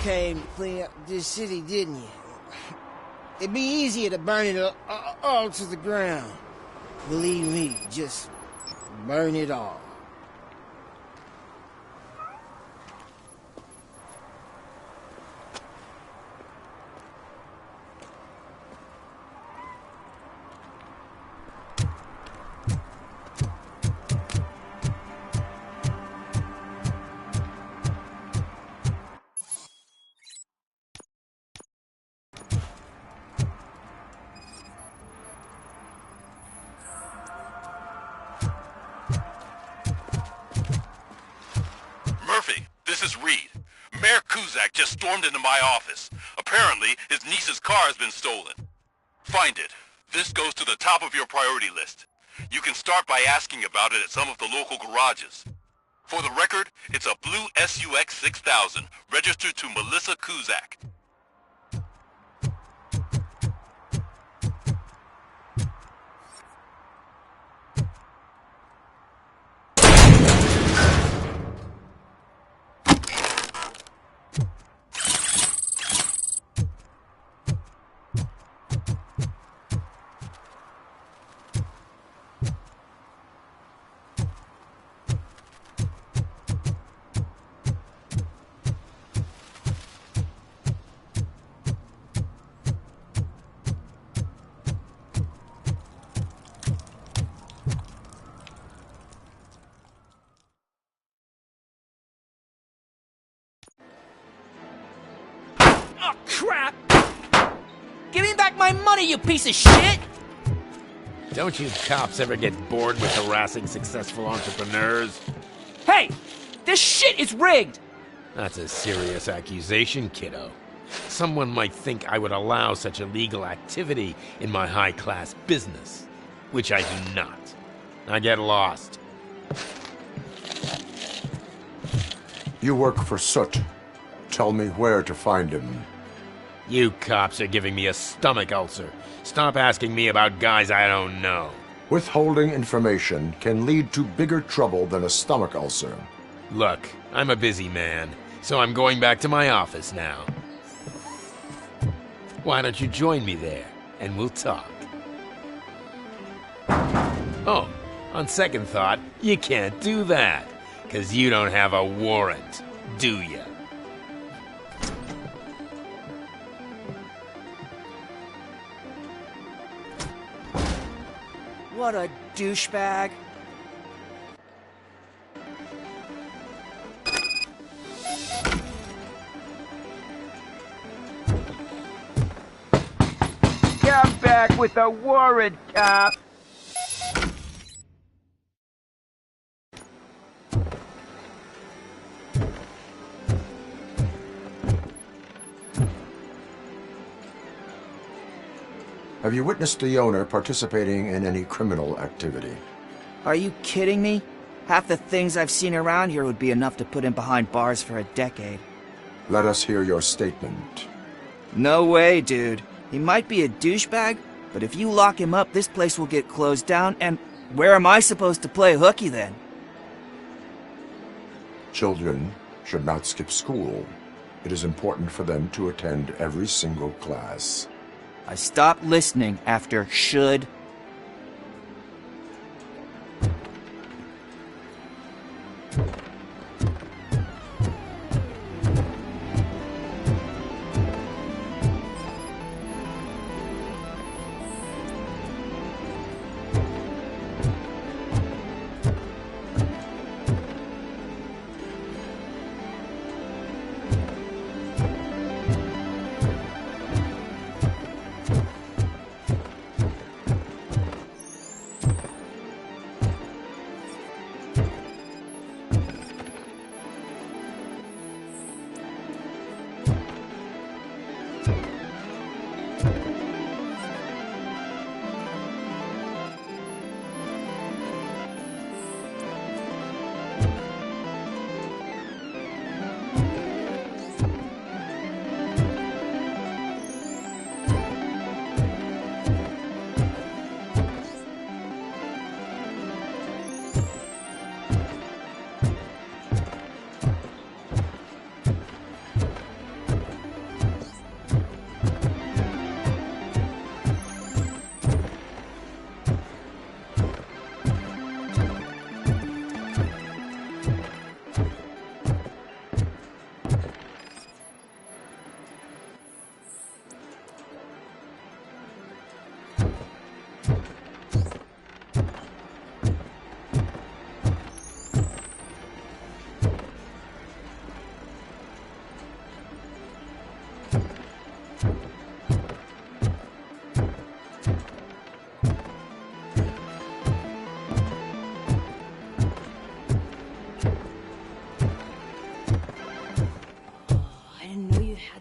came to clean up this city, didn't you? It'd be easier to burn it all to the ground. Believe me, just burn it all. Just stormed into my office. Apparently, his niece's car has been stolen. Find it. This goes to the top of your priority list. You can start by asking about it at some of the local garages. For the record, it's a blue SUX 6000, registered to Melissa Kuzak. Oh, crap! Give me back my money, you piece of shit! Don't you cops ever get bored with harassing successful entrepreneurs? Hey! This shit is rigged! That's a serious accusation, kiddo. Someone might think I would allow such illegal activity in my high-class business, which I do not. I get lost. You work for Soot. Tell me where to find him. You cops are giving me a stomach ulcer. Stop asking me about guys I don't know. Withholding information can lead to bigger trouble than a stomach ulcer. Look, I'm a busy man, so I'm going back to my office now. Why don't you join me there, and we'll talk. Oh, on second thought, you can't do that, 'cause you don't have a warrant, do ya? What a douchebag. Come back with a warrant, cop! Have you witnessed the owner participating in any criminal activity? Are you kidding me? Half the things I've seen around here would be enough to put him behind bars for a decade. Let us hear your statement. No way, dude. He might be a douchebag, but if you lock him up, this place will get closed down, and where am I supposed to play hooky then? Children should not skip school. It is important for them to attend every single class. I stopped listening after should.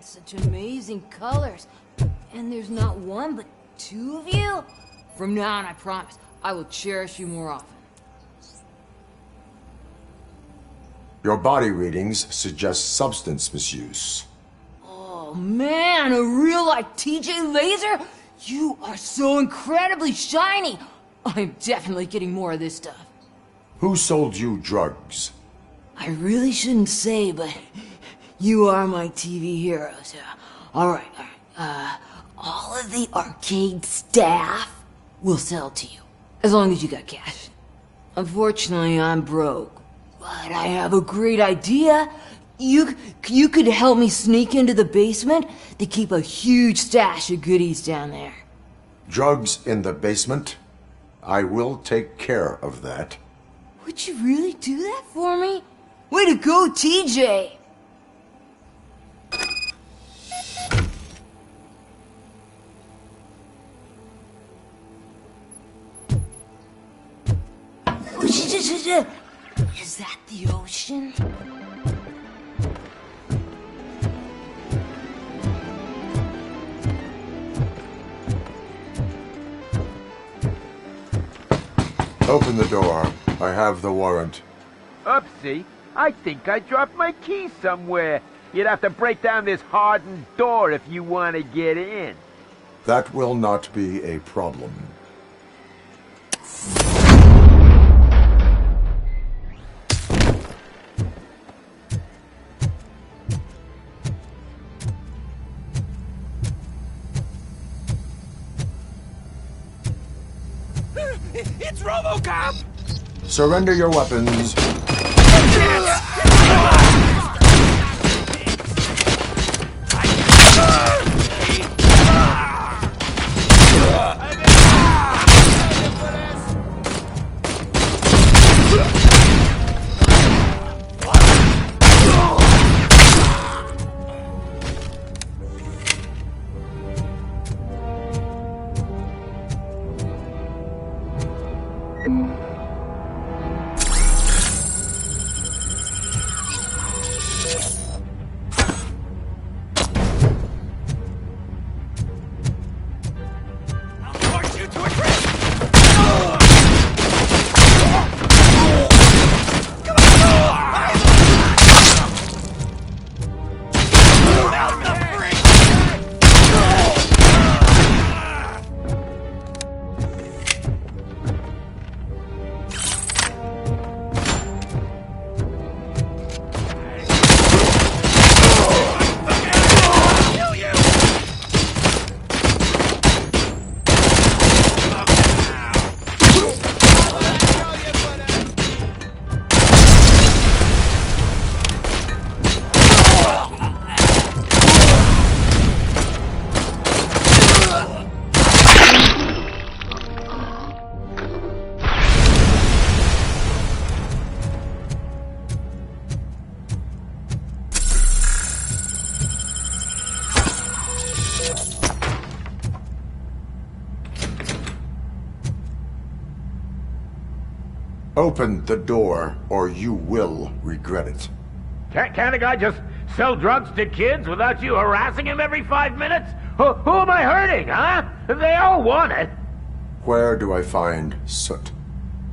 Such amazing colors. And there's not one, but two of you? From now on, I promise, I will cherish you more often. Your body readings suggest substance misuse. Oh man, a real-life TJ laser? You are so incredibly shiny! I'm definitely getting more of this stuff. Who sold you drugs? I really shouldn't say, but you are my TV heroes. Alright. All of the arcade staff will sell to you, as long as you got cash. Unfortunately, I'm broke, but I have a great idea. You could help me sneak into the basement. They keep a huge stash of goodies down there. Drugs in the basement? I will take care of that. Would you really do that for me? Way to go, TJ! Is that the ocean? Open the door. I have the warrant. Oopsie. I think I dropped my key somewhere. You'd have to break down this hardened door if you want to get in. That will not be a problem. It's Robocop! Surrender your weapons. Open the door, or you will regret it. Can't a guy just sell drugs to kids without you harassing him every 5 minutes? Who am I hurting, huh? They all want it. Where do I find Soot?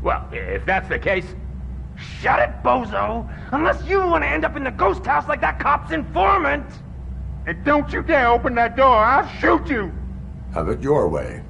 Well, if that's the case, shut it, bozo! Unless you want to end up in the ghost house like that cop's informant! And don't you dare open that door, I'll shoot you! Have it your way.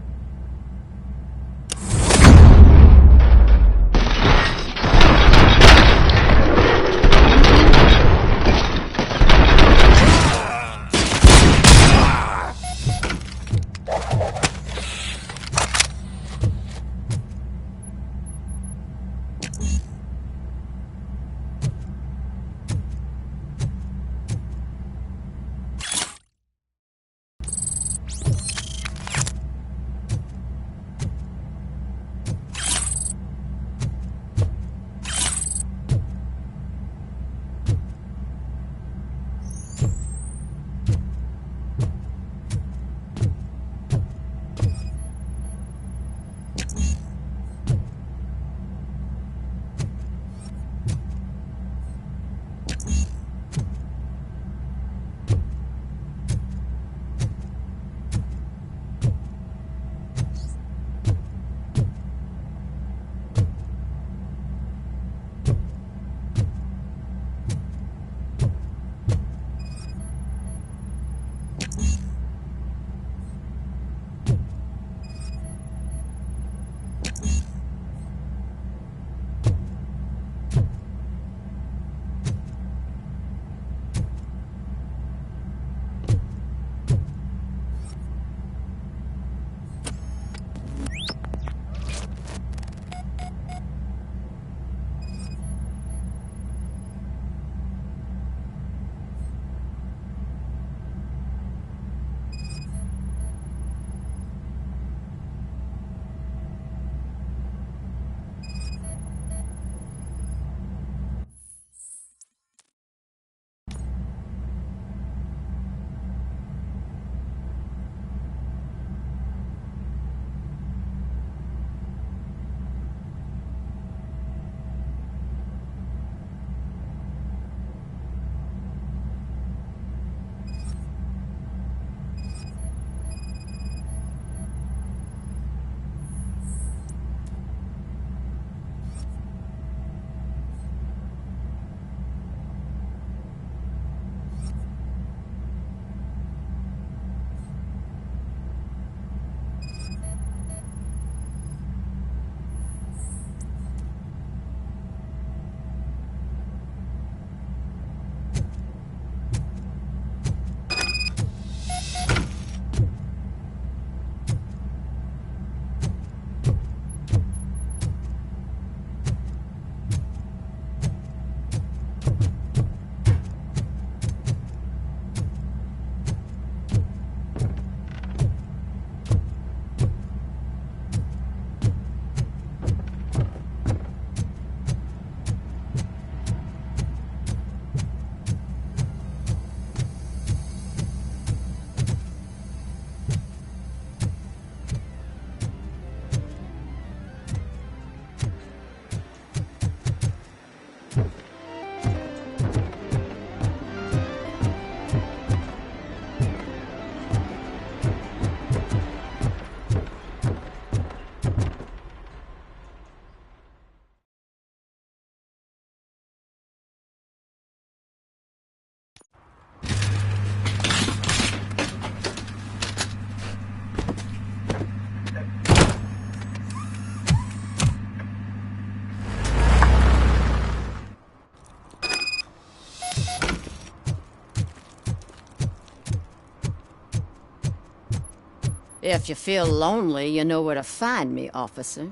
If you feel lonely, you know where to find me, officer.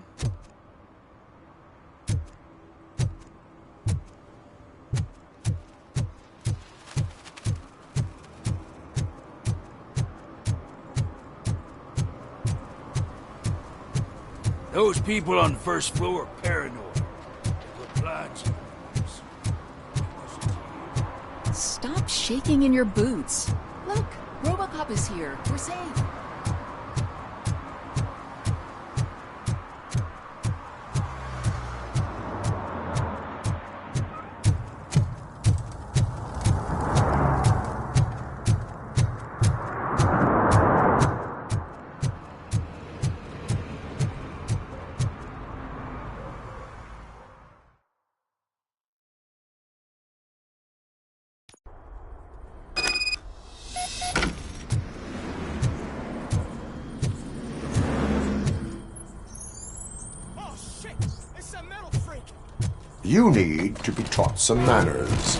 Those people on the first floor are paranoid. The blinds. Stop shaking in your boots. Look, Robocop is here. We're safe. You need to be taught some manners.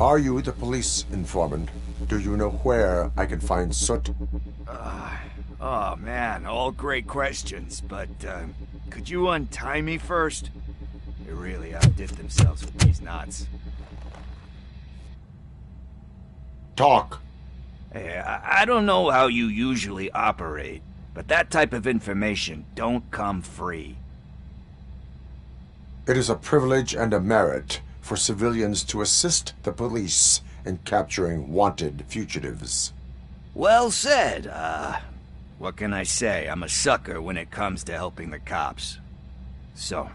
Are you the police informant? Do you know where I can find Soot? Oh man, all great questions, but could you untie me first? They really outdid themselves with these knots. Talk. Hey, I don't know how you usually operate, but that type of information don't come free. It is a privilege and a merit for civilians to assist the police in capturing wanted fugitives. Well said. What can I say? I'm a sucker when it comes to helping the cops. So,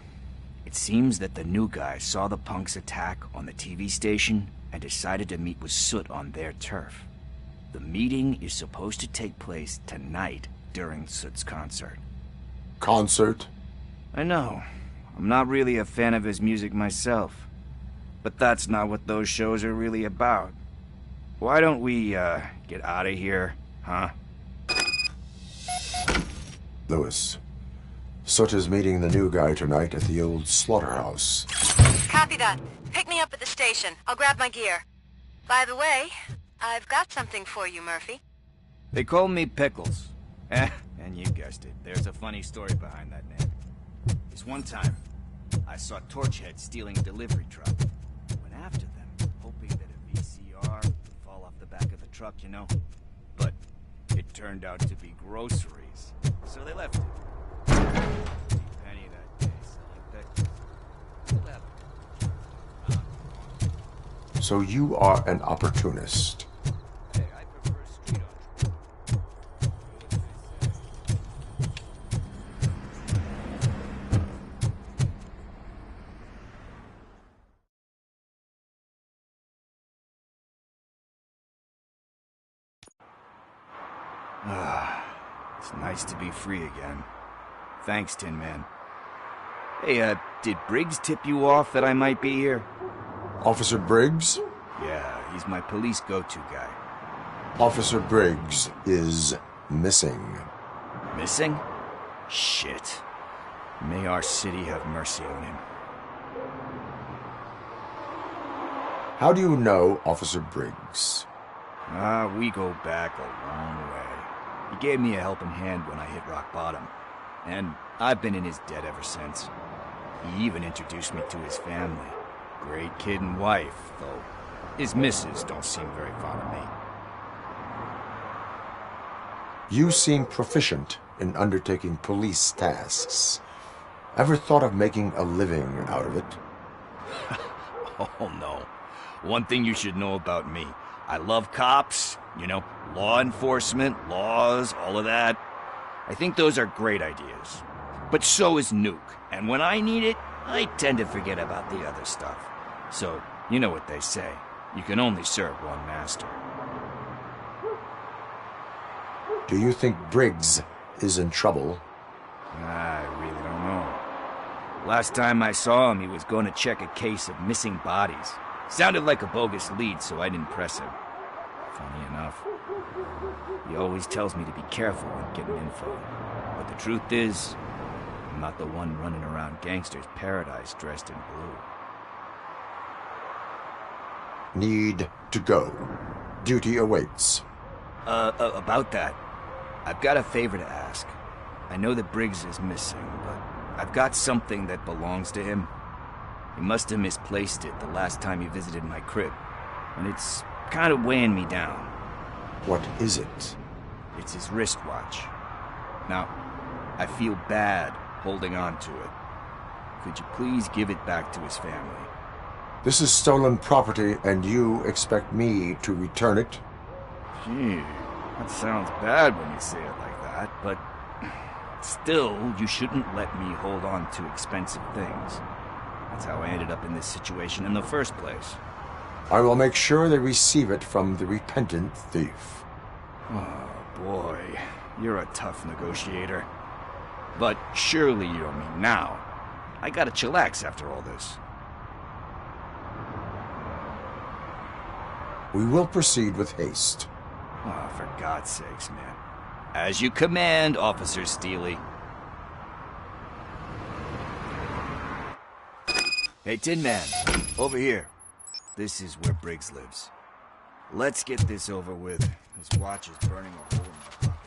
it seems that the new guy saw the punks' attack on the TV station and decided to meet with Soot on their turf. The meeting is supposed to take place tonight during Soot's concert. Concert? I know. I'm not really a fan of his music myself. But that's not what those shows are really about. Why don't we, get out of here, huh? Lewis, Soot is meeting the new guy tonight at the old slaughterhouse. Copy that. Pick me up at the station. I'll grab my gear. By the way, I've got something for you, Murphy. They call me Pickles. And you guessed it. There's a funny story behind that name. This one time, I saw Torchhead stealing a delivery truck. Went after them, hoping that a VCR would fall off the back of the truck, you know? But it turned out to be groceries. So they left it. Penny that day selling pickles. So you are an opportunist. Hey, I prefer street It's nice to be free again. Thanks, Tin Man. Hey, did Briggs tip you off that I might be here? Officer Briggs? Yeah, he's my police go-to guy. Officer Briggs is missing. Missing? Shit. May our city have mercy on him. How do you know Officer Briggs? We go back a long way. He gave me a helping hand when I hit rock bottom. And I've been in his debt ever since. He even introduced me to his family. Great kid and wife, though his missus don't seem very fond of me. You seem proficient in undertaking police tasks. Ever thought of making a living out of it? Oh no. One thing you should know about me. I love cops, you know, law enforcement, laws, all of that. I think those are great ideas. But so is Nuke, and when I need it, I tend to forget about the other stuff. So, you know what they say. You can only serve one master. Do you think Briggs is in trouble? I really don't know. Last time I saw him, he was going to check a case of missing bodies. Sounded like a bogus lead, so I didn't press him. Funny enough. He always tells me to be careful when getting info. But the truth is, I'm not the one running around Gangster's Paradise dressed in blue. Need to go. Duty awaits. About that, I've got a favor to ask. I know that Briggs is missing, but I've got something that belongs to him. He must have misplaced it the last time he visited my crib, and it's kind of weighing me down. What is it? It's his wristwatch. Now, I feel bad holding on to it. Could you please give it back to his family? This is stolen property, and you expect me to return it? Gee, that sounds bad when you say it like that, but still, you shouldn't let me hold on to expensive things. That's how I ended up in this situation in the first place. I will make sure they receive it from the repentant thief. Oh, boy. You're a tough negotiator. But surely you don't mean now. I gotta chillax after all this. We will proceed with haste. Oh, for God's sakes, man. As you command, Officer Steely. Hey, Tin Man. Over here. This is where Briggs lives. Let's get this over with. His watch is burning a hole in my pocket.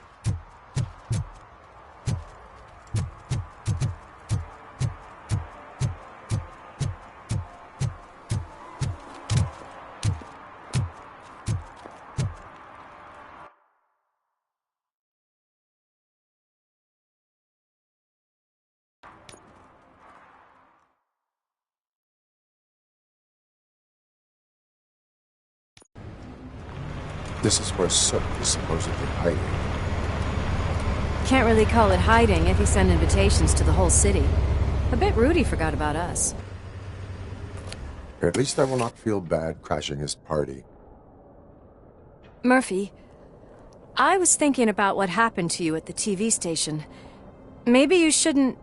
This is where Sook is supposedly hiding. Can't really call it hiding if he sent invitations to the whole city. A bit rude he forgot about us. At least I will not feel bad crashing his party. Murphy, I was thinking about what happened to you at the TV station. Maybe you shouldn't...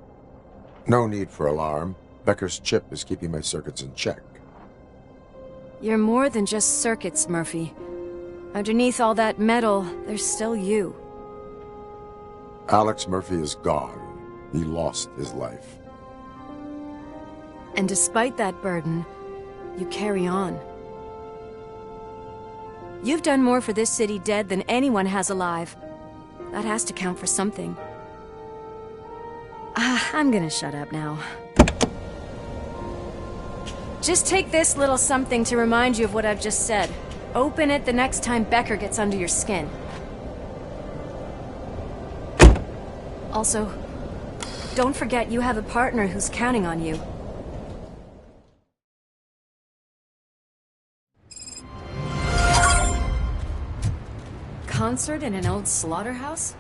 No need for alarm. Becker's chip is keeping my circuits in check. You're more than just circuits, Murphy. Underneath all that metal, there's still you. Alex Murphy is gone. He lost his life. And despite that burden, you carry on. You've done more for this city dead than anyone has alive. That has to count for something. I'm gonna shut up now. Just take this little something to remind you of what I've just said. Open it the next time Becker gets under your skin. Also, don't forget you have a partner who's counting on you. Concert in an old slaughterhouse?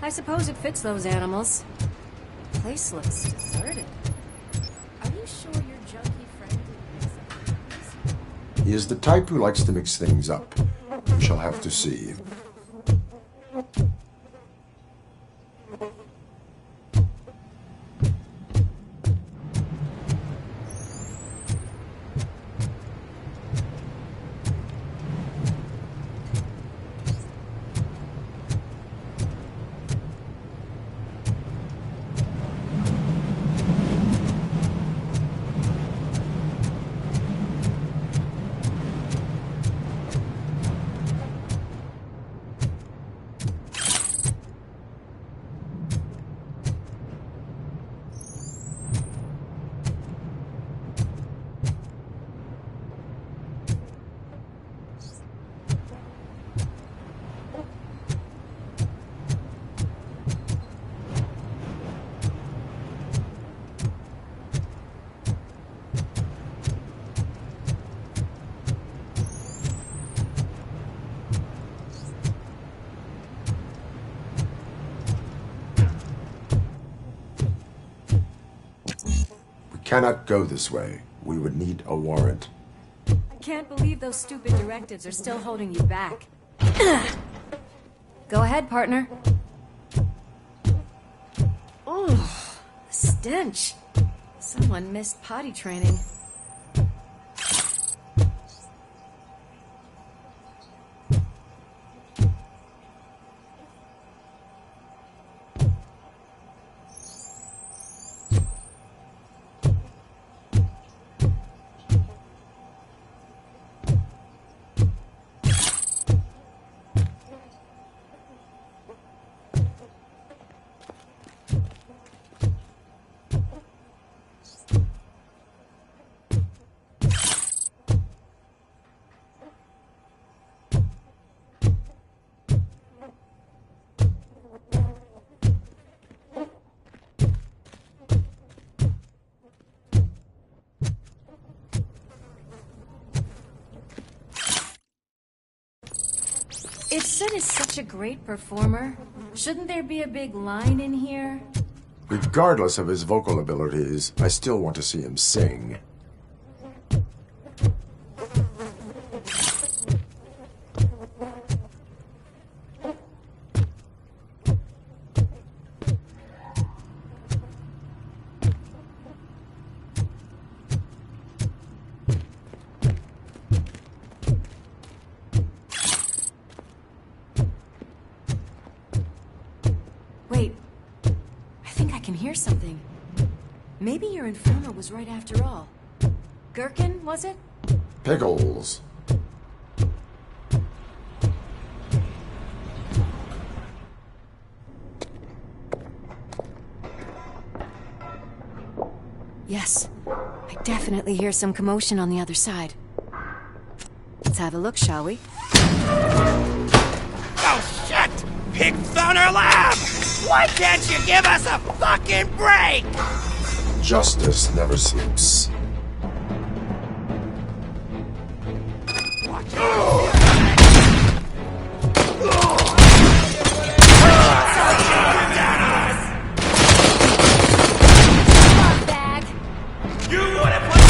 I suppose it fits those animals. The place looks deserted. Are you sure your junkie friend didn't mix up? He is the type who likes to mix things up. We shall have to see. Cannot go this way. We would need a warrant. I can't believe those stupid directives are still holding you back. Go ahead, partner. Ooh, the stench. Someone missed potty training. If Sid is such a great performer, shouldn't there be a big line in here? Regardless of his vocal abilities, I still want to see him sing. Wait, I think I can hear something. Maybe your Inferno was right after all. Gherkin, was it? Pickles. Yes. I definitely hear some commotion on the other side. Let's have a look, shall we? Oh, shit! Pigs on our lab! Why can't you give us a fucking break? Justice never sleeps. Watch out! You would have put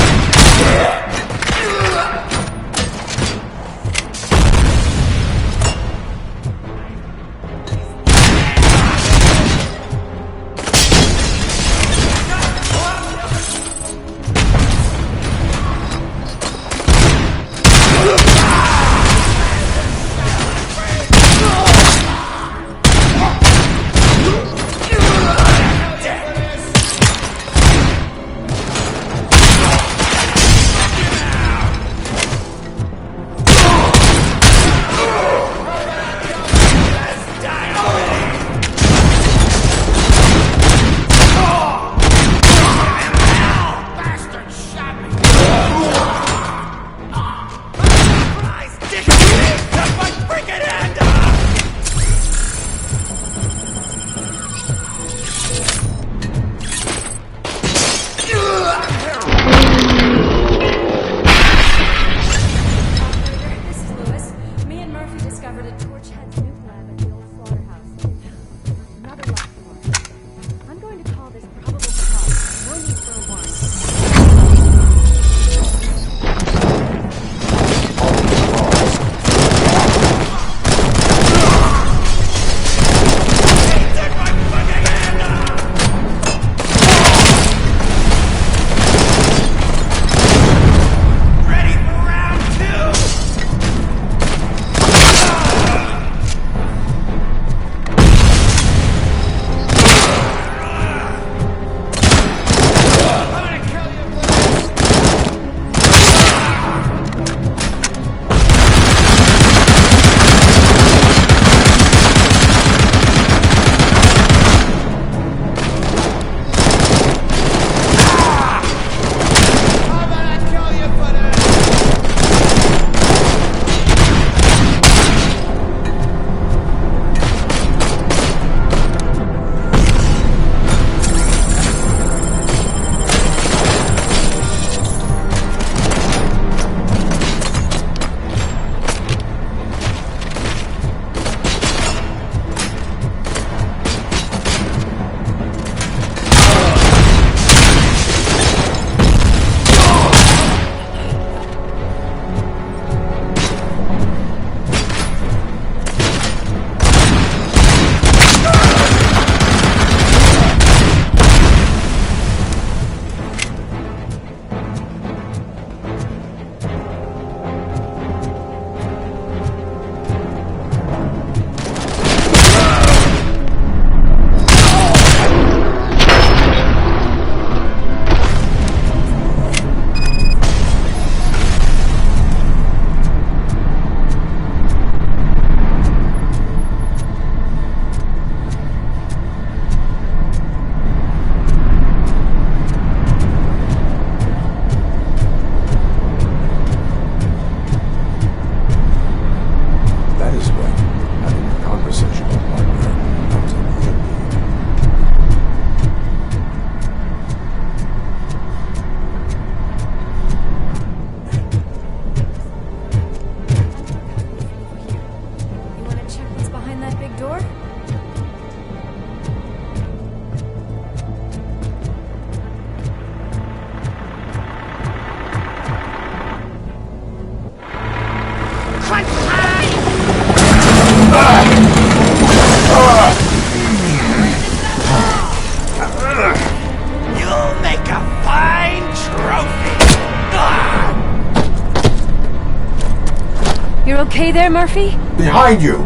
You're okay there, Murphy? Behind you!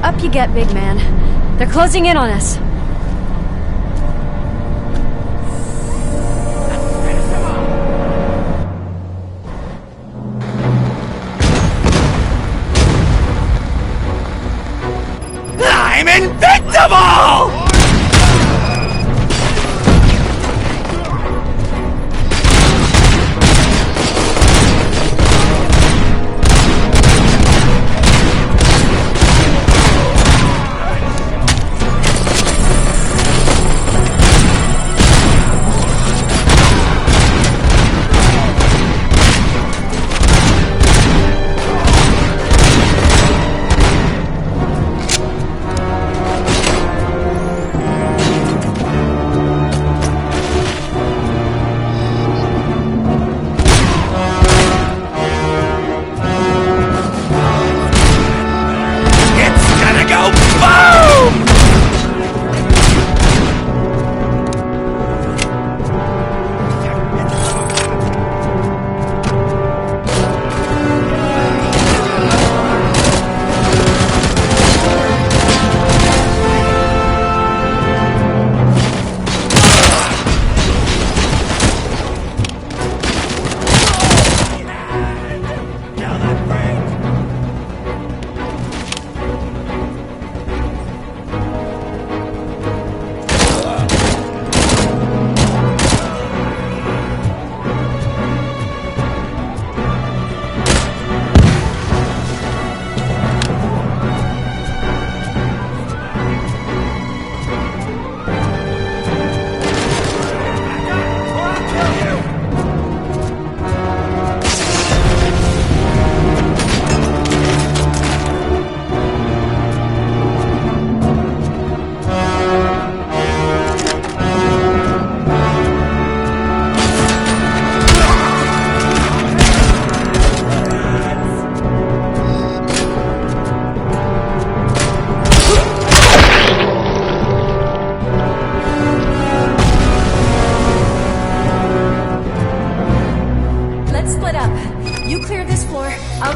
Up you get, big man. They're closing in on us.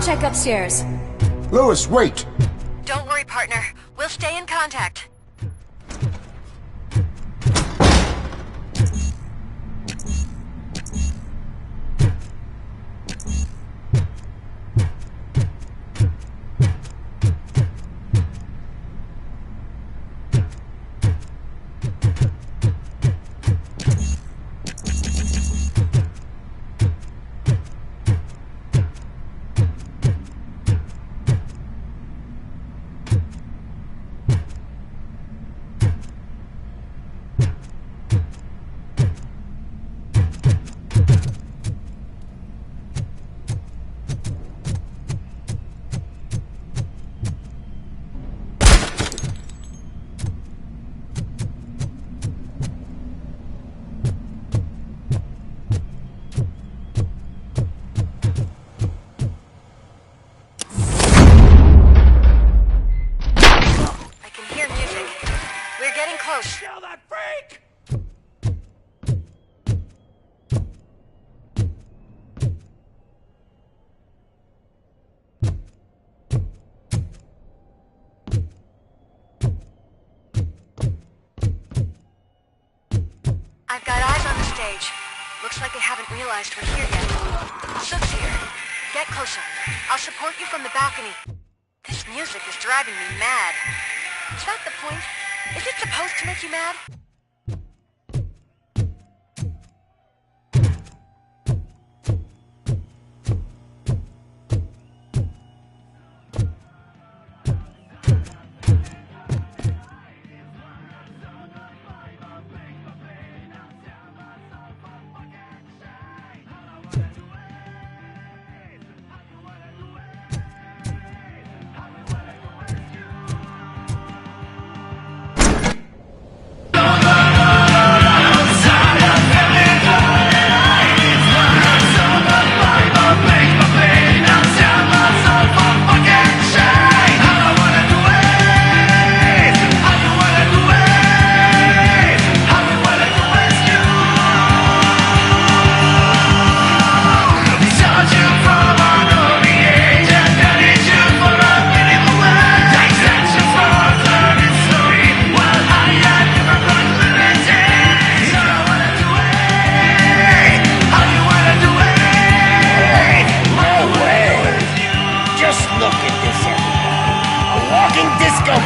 check upstairs. Lewis, wait! Don't worry, partner. We'll stay in contact. Kill that freak! I've got eyes on the stage. Looks like they haven't realized we're here yet. Sook's here. Get closer. I'll support you from the balcony. This music is driving me mad. Is that the point? Is it supposed to make you mad?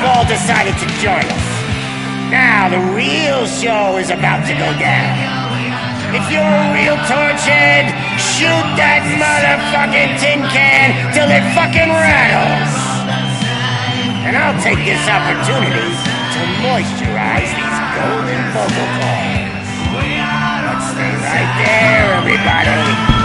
Ball decided to join us. Now the real show is about to go down. If you're a real torch head, shoot that motherfucking tin can till it fucking rattles. And I'll take this opportunity to moisturize these golden vocal cords. Let's stay right there, everybody.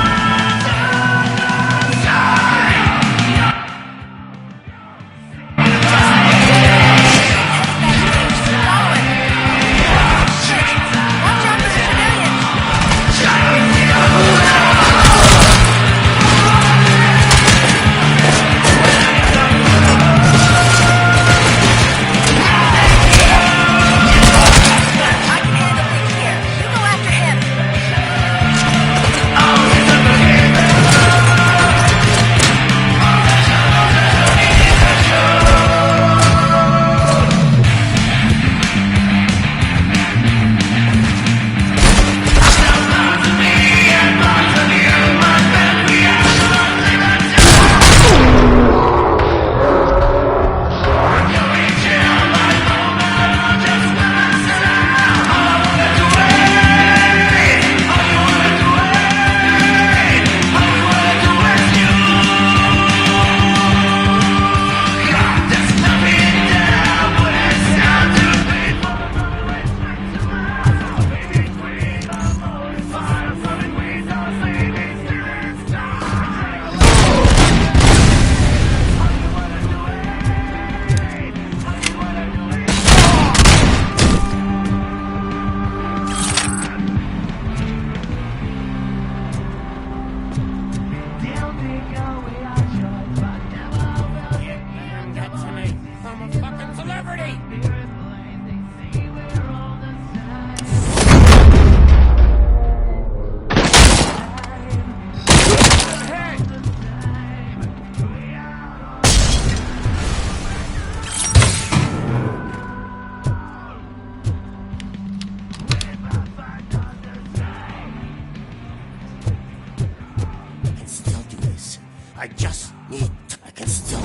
I just need... I can still...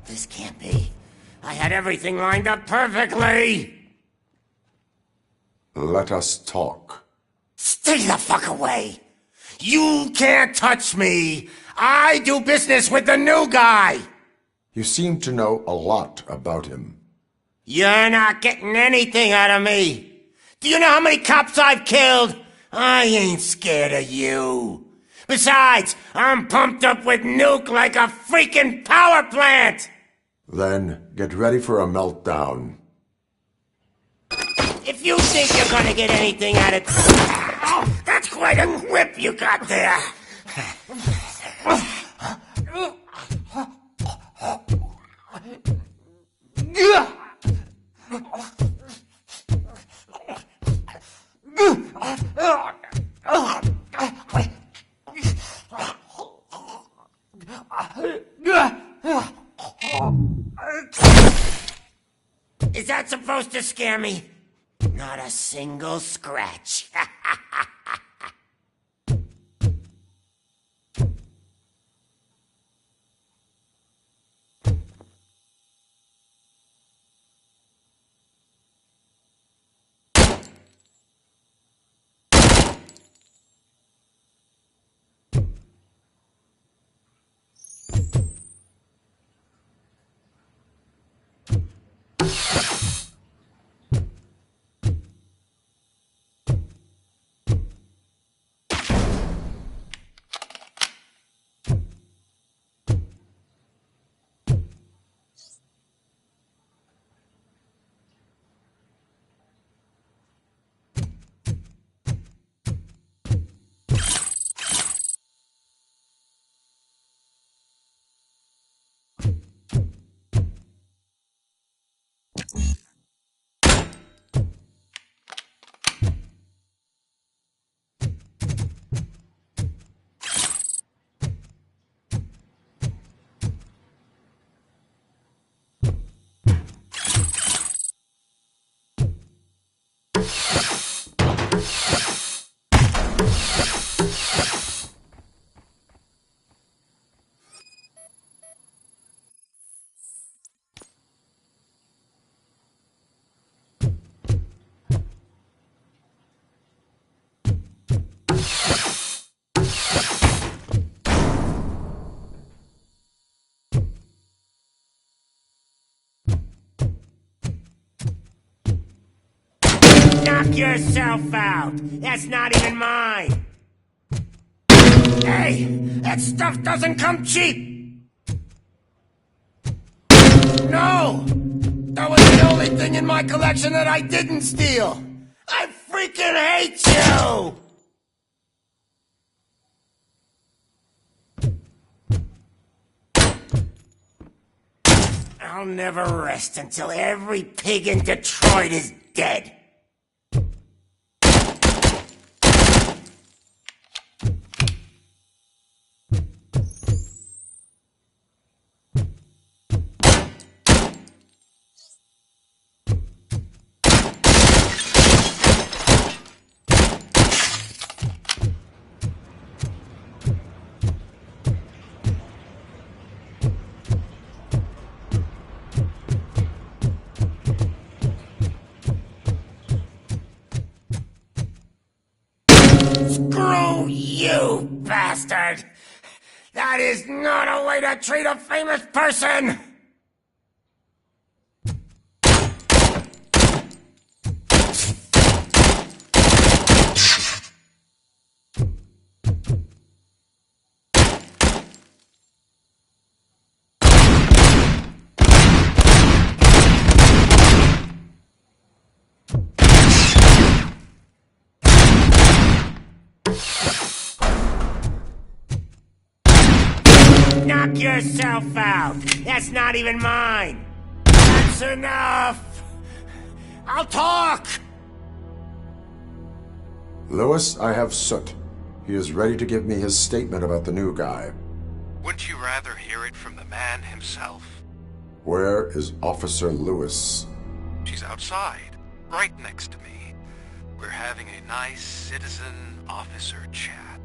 This can't be. I had everything lined up perfectly! Let us talk. Stay the fuck away! You can't touch me! I do business with the new guy! You seem to know a lot about him. You're not getting anything out of me! Do you know how many cops I've killed? I ain't scared of you. Besides, I'm pumped up with nuke like a freaking power plant! Then get ready for a meltdown. If you think you're gonna get anything out of... Oh, that's quite a whip you got there! Is that supposed to scare me? Not a single scratch. Knock yourself out! That's not even mine! Hey! That stuff doesn't come cheap! No! That was the only thing in my collection that I didn't steal! I freaking hate you! I'll never rest until every pig in Detroit is dead. Screw you, bastard! That is not a way to treat a famous person! Knock yourself out! That's not even mine! That's enough! I'll talk! Lewis, I have Soot. He is ready to give me his statement about the new guy. Wouldn't you rather hear it from the man himself? Where is Officer Lewis? She's outside, right next to me. We're having a nice citizen-officer chat.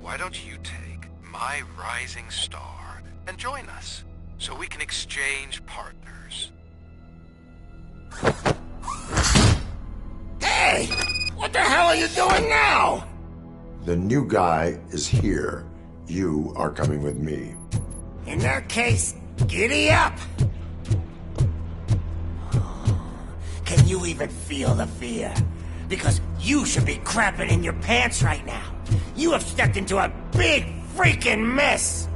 why don't you take my rising star and join us, so we can exchange partners? Hey! What the hell are you doing now? The new guy is here. You are coming with me. In that case, giddy up! Can you even feel the fear? Because you should be crapping in your pants right now. You have stepped into a big freaking mess!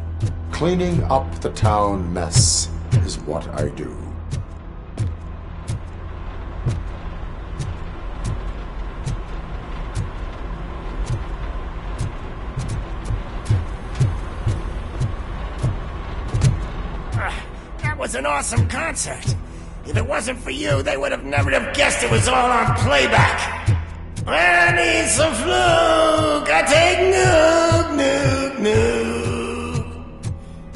Cleaning up the town mess is what I do. That was an awesome concert. If it wasn't for you, they would have never have guessed it was all on playback. I need some fluke. I take nuke, nuke, nuke.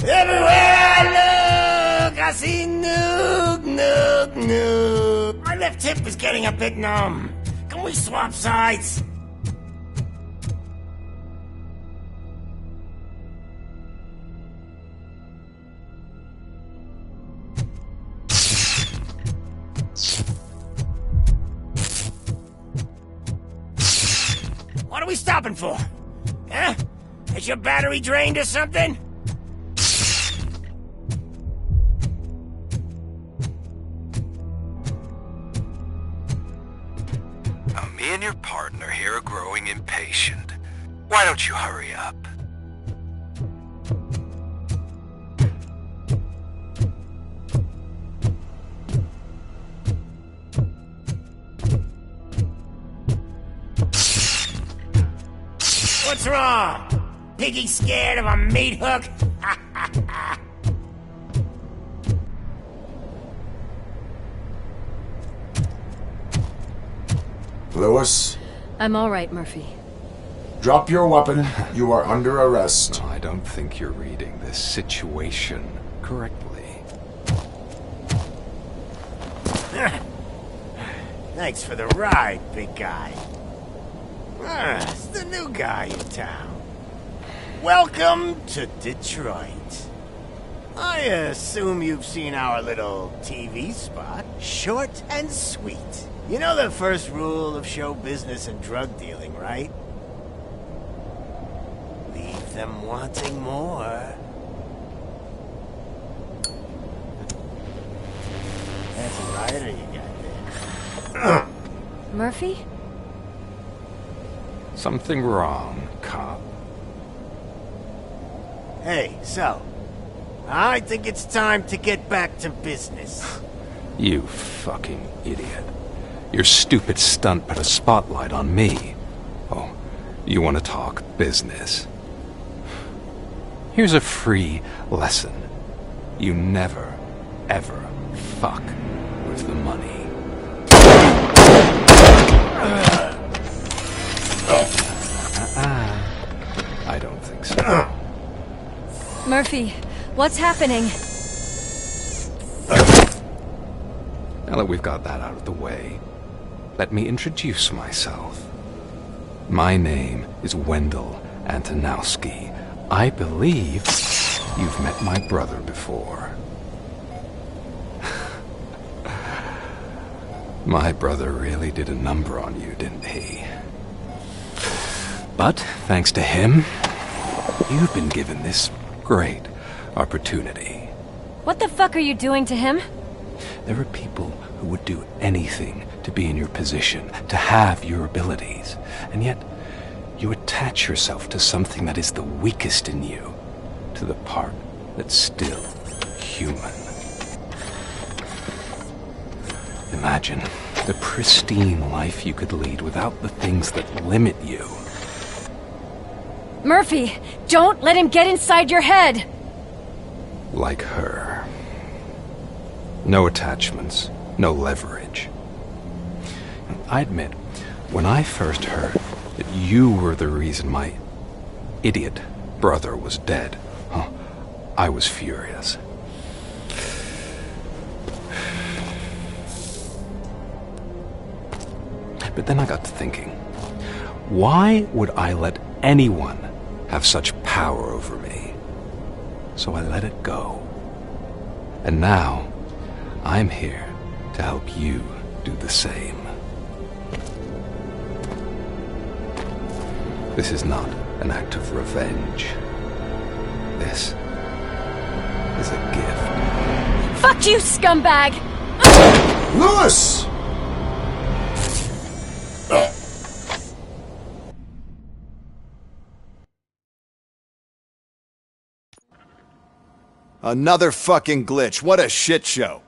Everywhere I look, I see nuke, nuke, nuke. My left hip is getting a bit numb. Can we swap sides? What are we stopping for? Huh? Is your battery drained or something? Now, me and your partner here are growing impatient. Why don't you hurry up? What's wrong? Piggy scared of a meat hook? Lewis, I'm all right, Murphy. drop your weapon. You are under arrest. I don't think you're reading this situation correctly. Thanks for the ride, big guy. It's the new guy in town. Welcome to Detroit. I assume you've seen our little TV spot. Short and sweet. You know the first rule of show business and drug dealing, right? Leave them wanting more. That's a rider you got there. Murphy? Something wrong, cop. Hey, so, I think it's time to get back to business. You fucking idiot. Your stupid stunt put a spotlight on me. Oh, you want to talk business? Here's a free lesson. You never, ever fuck with the money. I don't think so. Murphy, what's happening? Now that we've got that out of the way, let me introduce myself. My name is Wendell Antonowski. I believe you've met my brother before. My brother really did a number on you, didn't he? But, thanks to him, you've been given this great opportunity. What the fuck are you doing to him? There are people who would do anything to be in your position, to have your abilities, and yet you attach yourself to something that is the weakest in you, to the part that's still human. Imagine the pristine life you could lead without the things that limit you. Murphy, don't let him get inside your head! Like her. No attachments, no leverage. I admit, when I first heard that you were the reason my idiot brother was dead, I was furious. But then I got to thinking, why would I let anyone have such power over me. So I let it go. And now, I'm here to help you do the same. This is not an act of revenge. This is a gift. Fuck you, scumbag! Lewis! Another fucking glitch. What a shit show.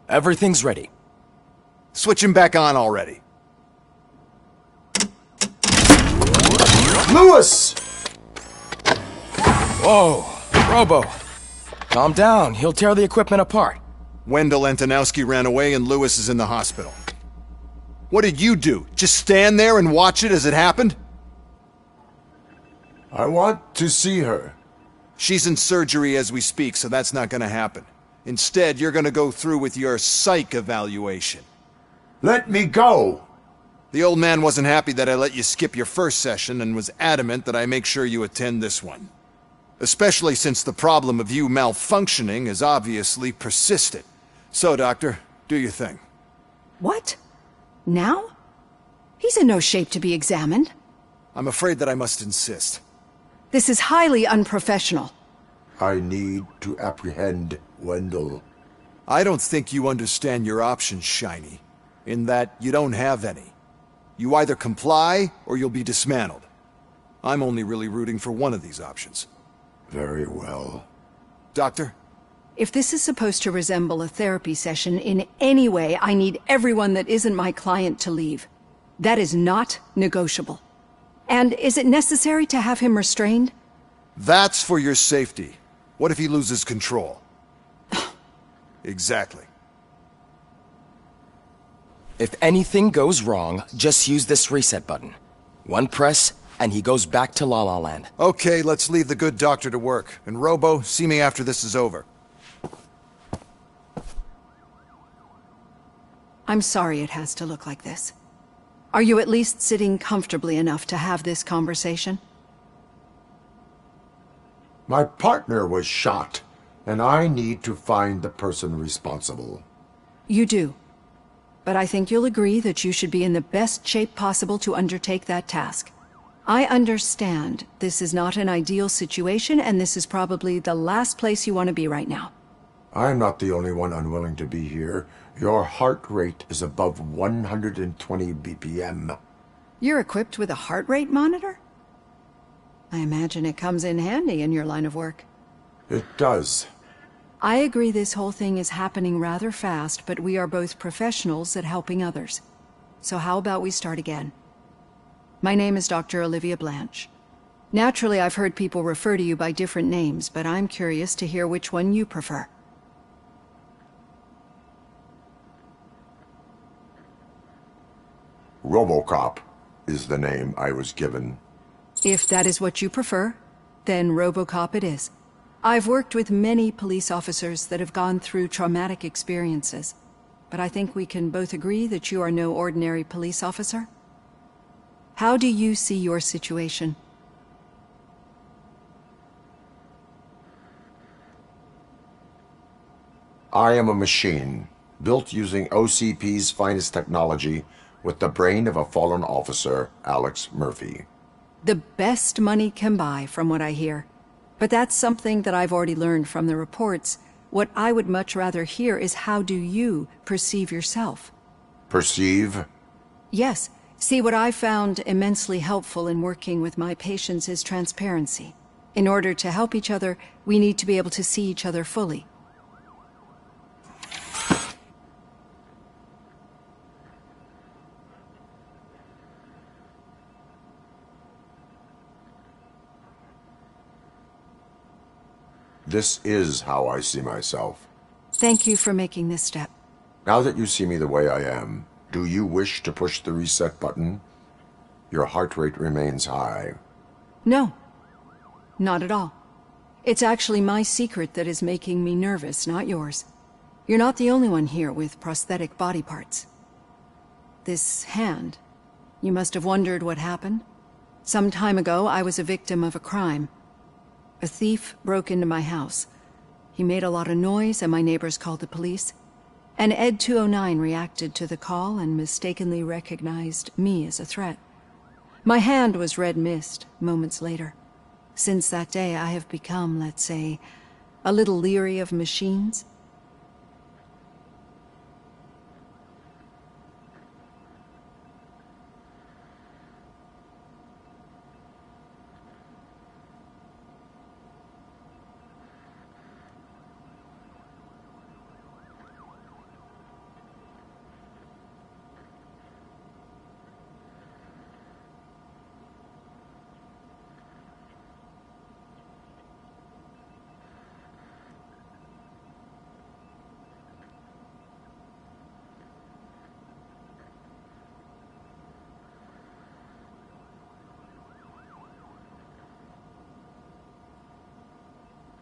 Everything's ready. Switch him back on already. Lewis! Whoa, Robo. Calm down. He'll tear the equipment apart. Wendell Antonowski ran away and Lewis is in the hospital. What did you do? Just stand there and watch it as it happened? I want to see her. She's in surgery as we speak, so that's not gonna happen. Instead, you're gonna go through with your psych evaluation. Let me go! The old man wasn't happy that I let you skip your first session and was adamant that I make sure you attend this one. Especially since the problem of you malfunctioning is obviously persistent. So, Doctor, do your thing. What? Now? He's in no shape to be examined. I'm afraid that I must insist. This is highly unprofessional. I need to apprehend Wendell. I don't think you understand your options, Shiny. In that you don't have any. You either comply, or you'll be dismantled. I'm only really rooting for one of these options. Very well. Doctor? If this is supposed to resemble a therapy session in any way, I need everyone that isn't my client to leave. That is not negotiable. And is it necessary to have him restrained? That's for your safety. What if he loses control? Exactly. If anything goes wrong, just use this reset button. One press, and he goes back to La La Land. Okay, let's leave the good doctor to work. And Robo, see me after this is over. I'm sorry it has to look like this. Are you at least sitting comfortably enough to have this conversation? My partner was shot, and I need to find the person responsible. You do. But I think you'll agree that you should be in the best shape possible to undertake that task. I understand this is not an ideal situation, and this is probably the last place you want to be right now. I'm not the only one unwilling to be here. Your heart rate is above 120 BPM. You're equipped with a heart rate monitor? I imagine it comes in handy in your line of work. It does. I agree this whole thing is happening rather fast, but we are both professionals at helping others. So how about we start again? My name is Dr. Olivia Blanche. Naturally, I've heard people refer to you by different names, but I'm curious to hear which one you prefer. Robocop is the name I was given. If that is what you prefer, then Robocop it is. I've worked with many police officers that have gone through traumatic experiences, but I think we can both agree that you are no ordinary police officer. How do you see your situation? I am a machine, built using OCP's finest technology, with the brain of a fallen officer, Alex Murphy. The best money can buy, from what I hear. But that's something that I've already learned from the reports. What I would much rather hear is how do you perceive yourself? Perceive? Yes. See, what I found immensely helpful in working with my patients is transparency. In order to help each other, we need to be able to see each other fully. This is how I see myself. Thank you for making this step. Now that you see me the way I am, do you wish to push the reset button? Your heart rate remains high. No. Not at all. It's actually my secret that is making me nervous, not yours. You're not the only one here with prosthetic body parts. This hand, you must have wondered what happened. Some time ago, I was a victim of a crime. A thief broke into my house. He made a lot of noise, and my neighbors called the police. And Ed 209 reacted to the call and mistakenly recognized me as a threat. My hand was red mist moments later. Since that day, I have become, let's say, a little leery of machines.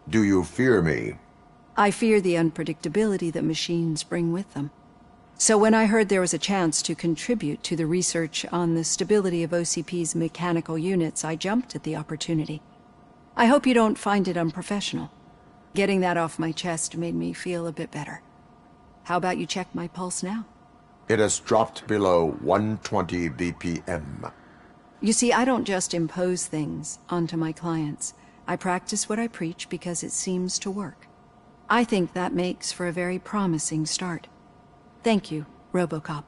Do you fear me? I fear the unpredictability that machines bring with them. So when I heard there was a chance to contribute to the research on the stability of OCP's mechanical units, I jumped at the opportunity. I hope you don't find it unprofessional. Getting that off my chest made me feel a bit better. How about you check my pulse now? It has dropped below 120 BPM. You see, I don't just impose things onto my clients. I practice what I preach because it seems to work. I think that makes for a very promising start. Thank you, Robocop.